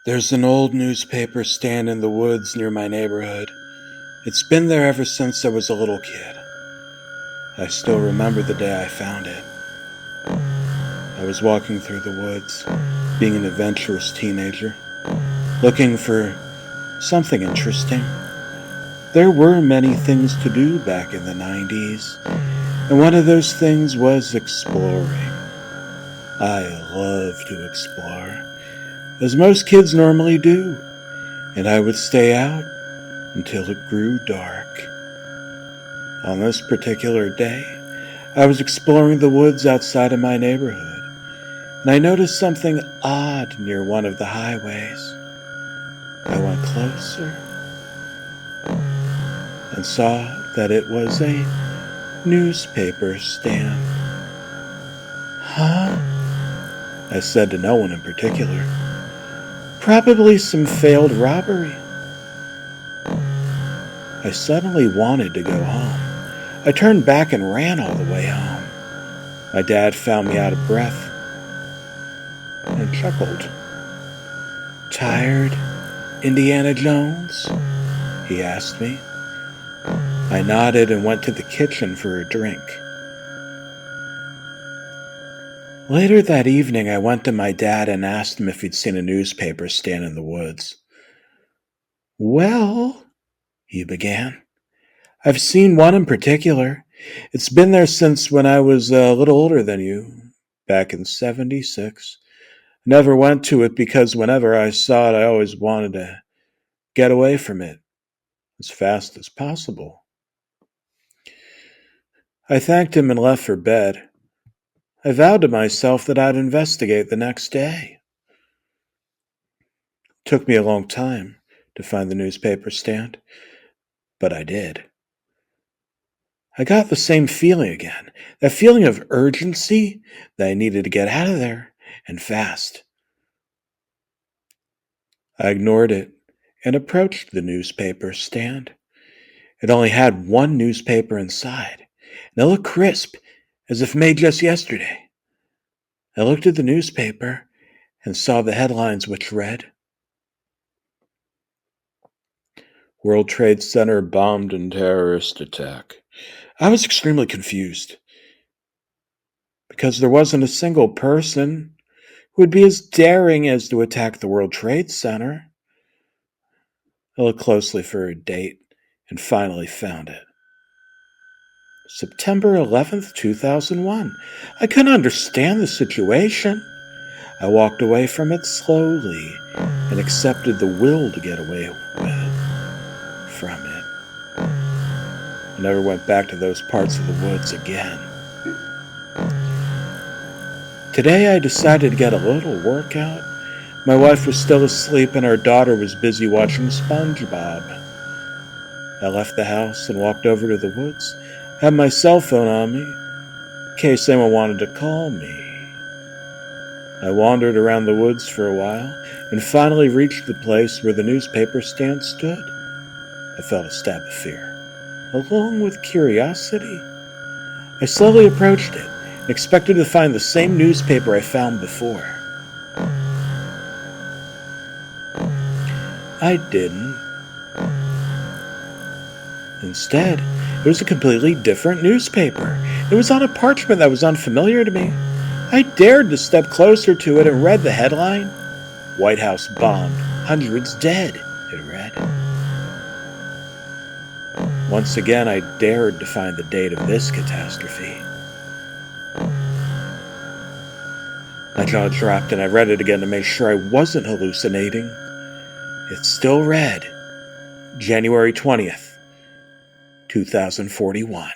There's an old newspaper stand in the woods near my neighborhood. It's been there ever since I was a little kid. I still remember the day I found it. I was walking through the woods, being an adventurous teenager, looking for something interesting. There were many things to do back in the 90s, and one of those things was exploring. I love to explore, as most kids normally do, and I would stay out until it grew dark. On this particular day, I was exploring the woods outside of my neighborhood, and I noticed something odd near one of the highways. I went closer and saw that it was a newspaper stand. Huh? I said to no one in particular. Probably some failed robbery. I suddenly wanted to go home. I turned back and ran all the way home. My dad found me out of breath and chuckled. "Tired, Indiana Jones?" he asked me. I nodded and went to the kitchen for a drink. Later that evening, I went to my dad and asked him if he'd seen a newspaper stand in the woods. "Well," he began, "I've seen one in particular. It's been there since when I was a little older than you, back in '76. Never went to it because whenever I saw it, I always wanted to get away from it as fast as possible." I thanked him and left for bed. I vowed to myself that I'd investigate the next day. It took me a long time to find the newspaper stand, but I did. I got the same feeling again, that feeling of urgency that I needed to get out of there, and fast. I ignored it and approached the newspaper stand. It only had one newspaper inside, and it looked crisp, as if made just yesterday. I looked at the newspaper and saw the headlines, which read, "World Trade Center bombed in terrorist attack." I was extremely confused, because there wasn't a single person who would be as daring as to attack the World Trade Center. I looked closely for a date and finally found it. September 11th, 2001. I couldn't understand the situation. I walked away from it slowly and accepted the will to get away from it. I never went back to those parts of the woods again. Today I decided to get a little workout. My wife was still asleep and our daughter was busy watching SpongeBob. I left the house and walked over to the woods. I had my cell phone on me in case anyone wanted to call me. I wandered around the woods for a while and finally reached the place where the newspaper stand stood. I felt a stab of fear, along with curiosity. I slowly approached it and expected to find the same newspaper I found before. I didn't. Instead, it was a completely different newspaper. It was on a parchment that was unfamiliar to me. I dared to step closer to it and read the headline. "White House bombed, hundreds dead," it read. Once again, I dared to find the date of this catastrophe. My jaw dropped and I read it again to make sure I wasn't hallucinating. It still read, January 20th, 2041.